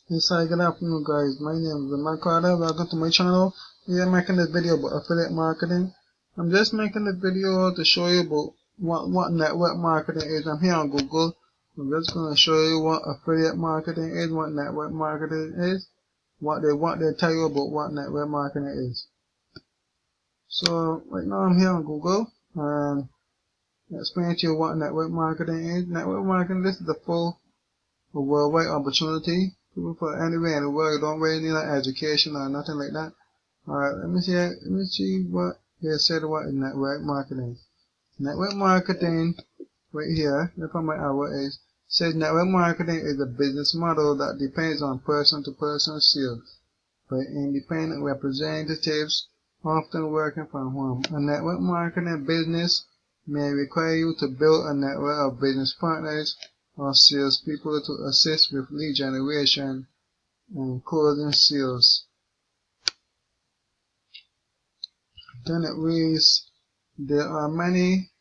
Yes, hi, good afternoon, guys. My name is Mark Carter. Welcome to my channel. We are making this video about affiliate marketing. I'm just making this video to show you about what network marketing is. I'm here on Google. I'm just going to show you what affiliate marketing is, what network marketing is, what they tell you about what network marketing is. So right now I'm here on Google and explain to you what network marketing is. Network marketing, this is the full worldwide opportunity. People for anywhere in the world. You don't really need an education or nothing like that. Alright, let me see what they said what is network marketing. Network marketing right here, look on my hour is says network marketing is a business model that depends on person to person sales by independent representatives often working from home. A network marketing business may require you to build a network of business partners or salespeople to assist with lead generation and closing sales. Then it reads, there are many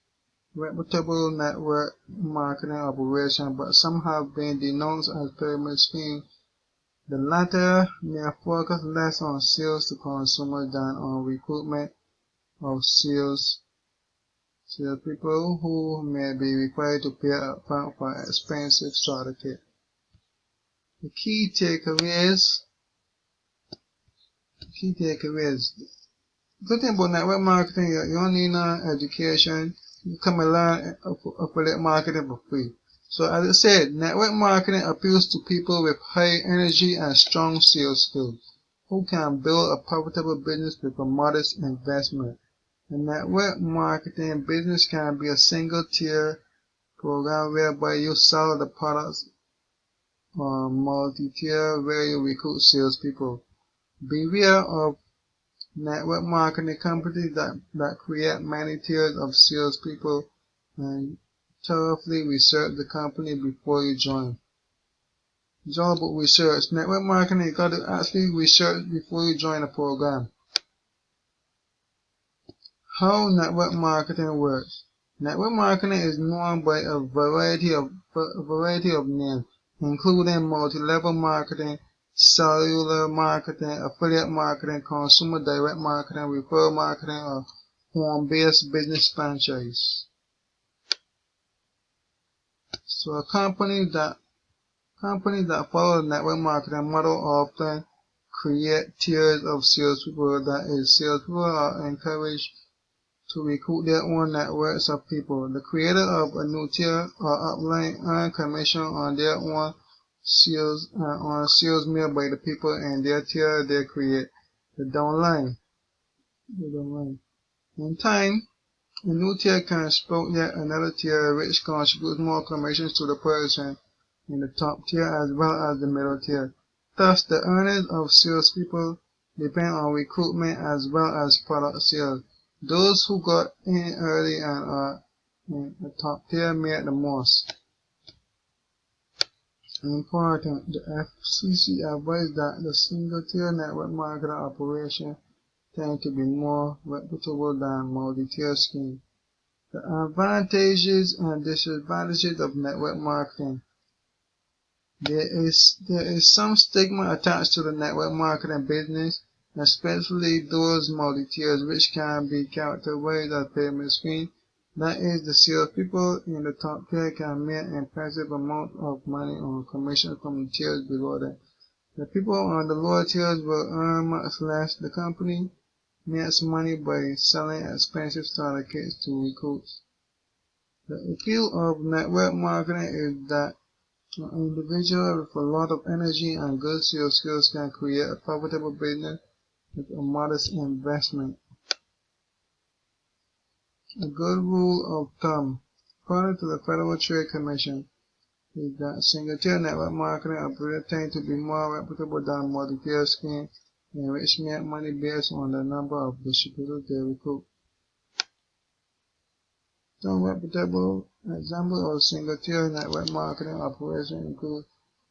reputable network marketing operations, but some have been denounced as pyramid schemes. The latter may focus less on sales to consumers than on recruitment of salespeople who may be required to pay upfront for expensive starter kit. The key takeaways. Good thing about network marketing, you don't need no education. You come and learn affiliate marketing for free. So as I said, network marketing appeals to people with high energy and strong sales skills who can build a profitable business with a modest investment. A network marketing business can be a single tier program whereby you sell the products or multi-tier where you recruit salespeople. Beware of network marketing companies that create many tiers of salespeople, and thoroughly research the company before you join. It's all about research. Network marketing, you got to actually research before you join a program. How network marketing works. Network marketing is known by a variety of names, including multi-level marketing, cellular marketing, affiliate marketing, consumer direct marketing, referral marketing, or home-based business franchise. So companies that follow the network marketing model often create tiers of salespeople. That is, salespeople are encouraged to recruit their own networks of people. The creator of a new tier or upline earn commission on their own sales made by the people in their tier they create. The downline. In time, a new tier can sprout yet another tier which contributes more commissions to the person in the top tier as well as the middle tier. Thus, the earnings of salespeople depend on recruitment as well as product sales. Those who got in early and are in the top tier made the most. Important, the FCC advised that the single-tier network marketing operation tend to be more reputable than multi-tier schemes. The advantages and disadvantages of network marketing. There is some stigma attached to the network marketing business, especially those multi-tiers which can be characterized as pyramid schemes. That is, the salespeople in the top tier can make impressive amounts of money on commission from the tiers below them. The people on the lower tiers will earn much less. The company makes money by selling expensive starter kits to recruits. The appeal of network marketing is that an individual with a lot of energy and good sales skills can create a profitable business with a modest investment. A good rule of thumb, according to the Federal Trade Commission, is that single-tier network marketing operators tend to be more reputable than multi-tier schemes in which make money based on the number of distributors they recruit. Some reputable examples of single-tier network marketing operations include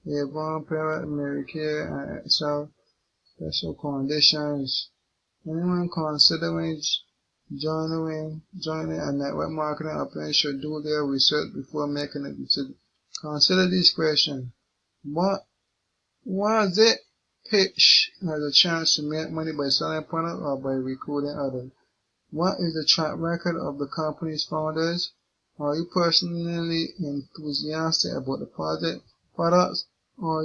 Avon, Parrot, Medicare, and Excel. Special conditions. Anyone considering joining a network marketing operation should do their research before making a decision. Consider these questions. What Was it pitch has a chance to make money by selling product or by recruiting others? What is the track record of the company's founders? Are you personally enthusiastic about the products? Are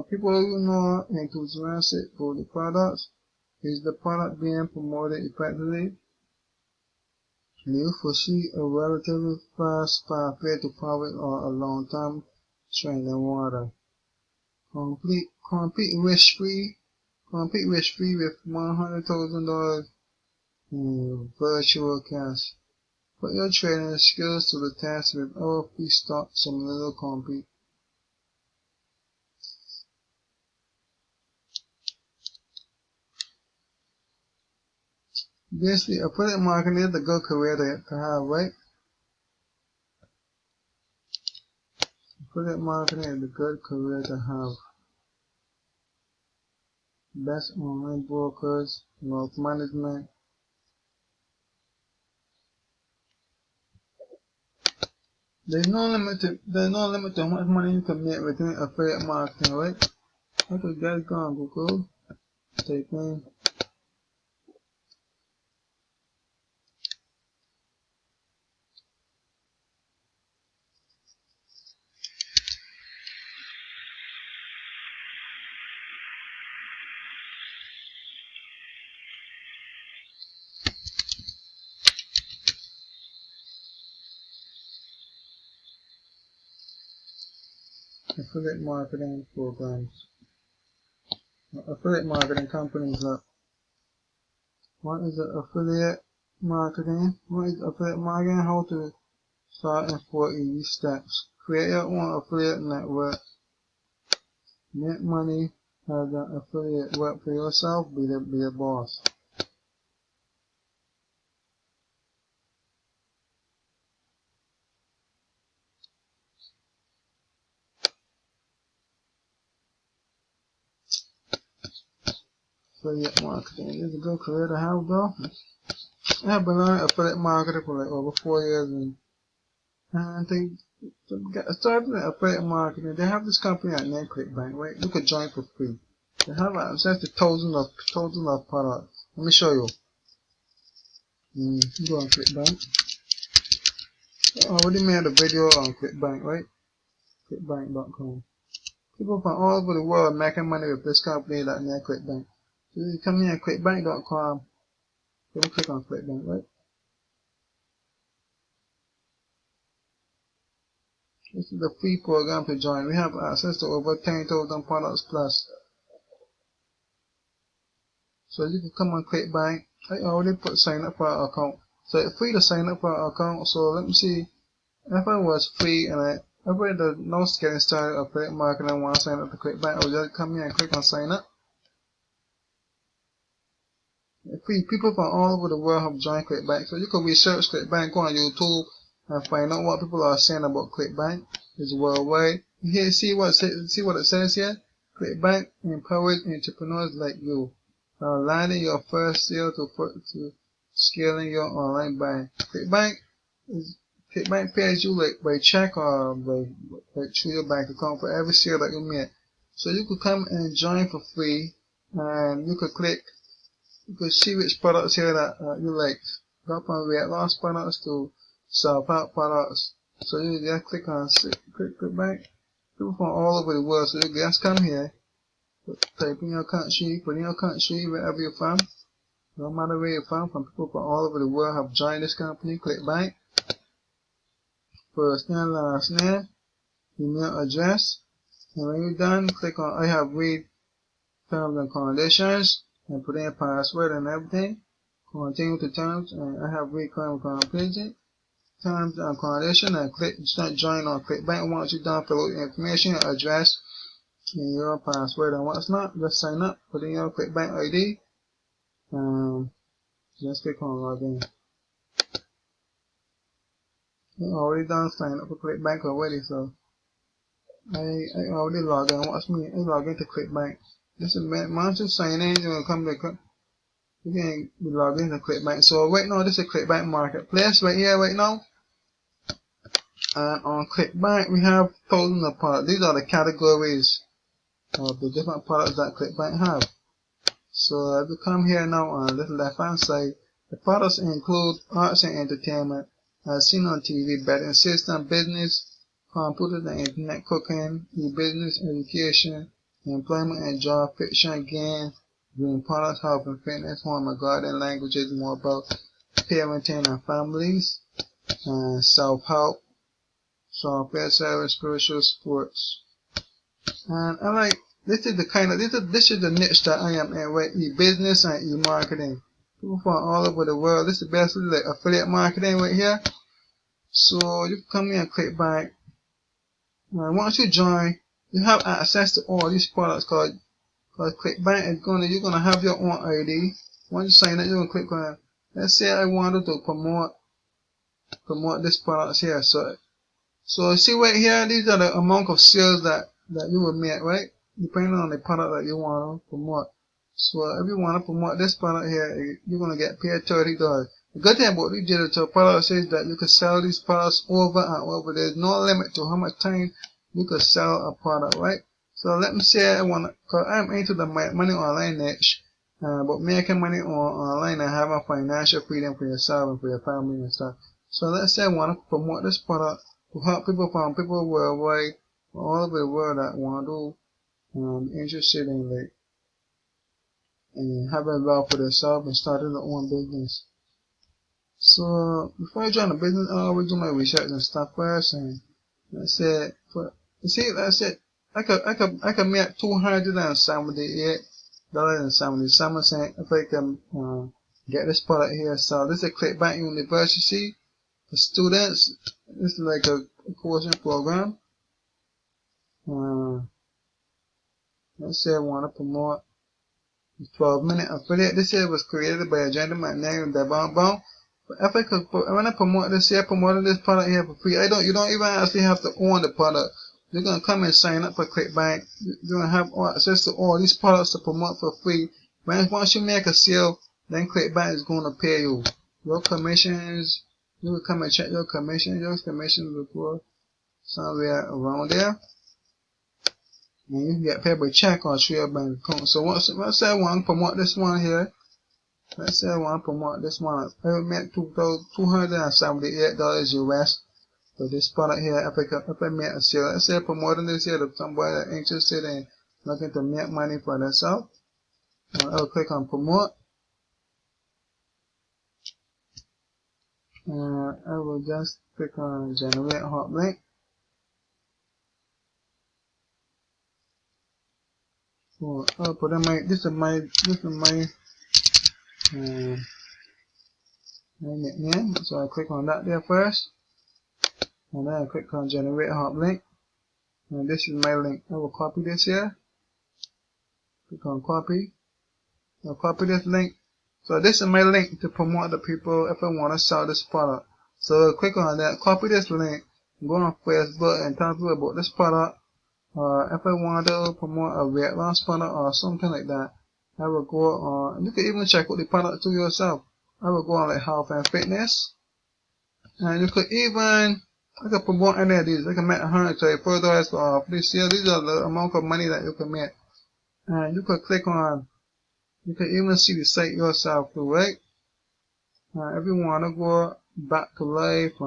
people you know enthusiastic about the products? Is the product being promoted effectively? Do you foresee a relatively fast pathway to profit or a long-term trend in water? Compete risk-free with $100,000 in virtual cash. Put your trading skills to the test with our free stock simulator compete. Basically, affiliate marketing is a good career to have, right? Affiliate marketing is a good career to have. Best online brokers, wealth management. There's no limit to how much money you can make within affiliate marketing, right? I could just go on Google, type in affiliate marketing programs. Affiliate marketing companies. What is affiliate marketing? What is affiliate marketing? How to start in 4 easy steps. Create your own affiliate network. Make money as an affiliate. Work for yourself. Be the boss. Affiliate marketing is a good career to have, though. I have been learning affiliate marketing for like over 4 years, and I think to get started in affiliate marketing, they have this company at NetClickBank, right? You could join for free. They have access to thousands of products. Let me show you. Go on ClickBank. I already made a video on ClickBank, right? ClickBank.com. People from all over the world are making money with this company like NetClickBank. So you come here at ClickBank.com. Double click on ClickBank, right? This is the free program to join. We have access to over 10,000 products plus. So you can come on ClickBank. I already sign up for our account. So it's free to sign up for our account. So let me see. If I was free and everybody that knows getting started affiliate marketing and want to sign up to ClickBank, I would just come here and click on sign up. Free people from all over the world have joined ClickBank. So you can research ClickBank, go on YouTube and find out what people are saying about ClickBank. It's worldwide. Here, see what it says here. ClickBank empowers entrepreneurs like you. Landing your first sale to scaling your online buying. ClickBank pays you like by check or by through your bank account for every sale that you make. So you could come and join for free, and you could see which products here that you like. Go from weight loss products to self-help products. So you just click on ClickBank. People from all over the world. So you just come here. Type in your country, put in your country, wherever you're from. No matter where you're from people from all over the world have joined this company, ClickBank. First name, last name, email address. And when you're done, click on I have read terms and conditions and put in a password and everything. Continue to terms and I have read terms and conditions. Terms and conditions and click start join on ClickBank. Once you're done, fill out your information, your address, and your password and what's not. Just sign up, put in your ClickBank ID, just click on login. I already done sign up for ClickBank already, so I already logged in. Watch me, I log into ClickBank. This is once you sign in, you're gonna come to you can log into ClickBank. So right now, this is ClickBank Marketplace right here, right now. And on ClickBank, we have thousands of products. These are the categories of the different products that ClickBank have. So if you come here now on the left hand side, the products include arts and entertainment, as seen on TV, betting system, business, computers and internet, cooking, e-business, education, employment and job, fiction, games, green products, health and fitness, home and garden, languages, more about parenting and families, and self-help, software service, spiritual, sports. And I like, this is the niche that I am in, right? E-business and e-marketing. People from all over the world. This is basically like affiliate marketing right here. So you can come here and ClickBank. And once you join, you have access to all these products called ClickBank is you're gonna have your own ID. Once you sign up, you're gonna click on, let's say I wanted to promote this product here. So see right here, these are the amount of sales that you will make, right? Depending on the product that you want to promote. So if you want to promote this product here, you're going to get paid $30. The good thing about these digital products is that you can sell these products over and over. There's no limit to how much time you can sell a product, right? So let me say cause I'm into the money online niche, but making money online and having financial freedom for yourself and for your family and stuff. So let's say I want to promote this product to help people worldwide, all over the world that want to interested in like and having wealth for themselves and starting their own business. So before I join the business, I always do my research and stuff first. And I said, I could make $278.77 if I can get this product here. So this is ClickBank University for students. This is like a coaching program. Let's say I want to promote 12-minute affiliate. This here was created by a gentleman named Devon Bone. But if I want to promote this here, promoting this product here for free, you don't even actually have to own the product. You're gonna come and sign up for ClickBank. You're gonna have access to all these products to promote for free. Once you make a sale, then ClickBank is gonna pay you. Your commissions, you will come and check your commissions. Your commissions before somewhere around there. And you can get paid by check or through your bank account. So let's say I want to promote this one here. Let's say I want to promote this one. I will make $278 US for this product here. If I make a sale, let's say promoting this here to somebody that's interested in looking to make money for themselves. I will click on promote. And I will just click on generate hot link. So I'll put in this is my nickname. So I click on that there first, and then I click on generate hot link, and this is my link. I will copy this here. Click on copy. I'll copy this link. So this is my link to promote the people if I want to sell this product. So I'll click on that, copy this link, go on Facebook and tell people about this product. If I want to promote a weight loss product or something like that, I will go on. You can even check out the product to yourself. I will go on like health and fitness, and you could even I could promote any of these. I can make $134 off this year. These are the amount of money that you can make, and you could click on. You can even see the site yourself too, right? If you want to go back to life, if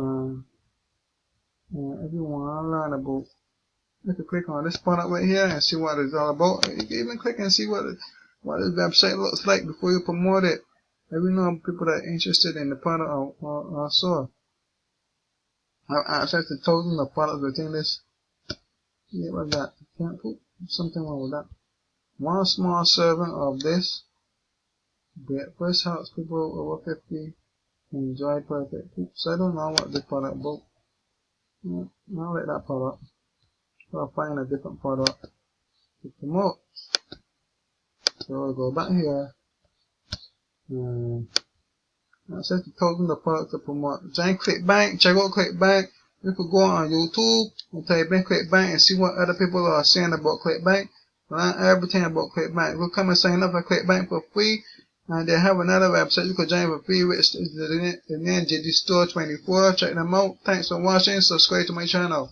you want to learn about. You can click on this product right here and see what it's all about. You can even click and see what this website looks like before you promote it. If you know people that are interested in the product or so. I have access to thousands of products within this. Yeah, what's that? Can't put something wrong with that. One small serving of this breakfast helps people over 50 enjoy perfect food. So I don't know what this product about. I'll let that product. I'll find a different product to promote. So I'll go back here. Access to thousands of products to promote. Join ClickBank. Check out ClickBank. You could go on YouTube and type in ClickBank and see what other people are saying about ClickBank. Learn everything about ClickBank. We'll come and sign up for ClickBank for free. And they have another website you could join for free, which is the name JD Store 24. Check them out. Thanks for watching. Subscribe to my channel.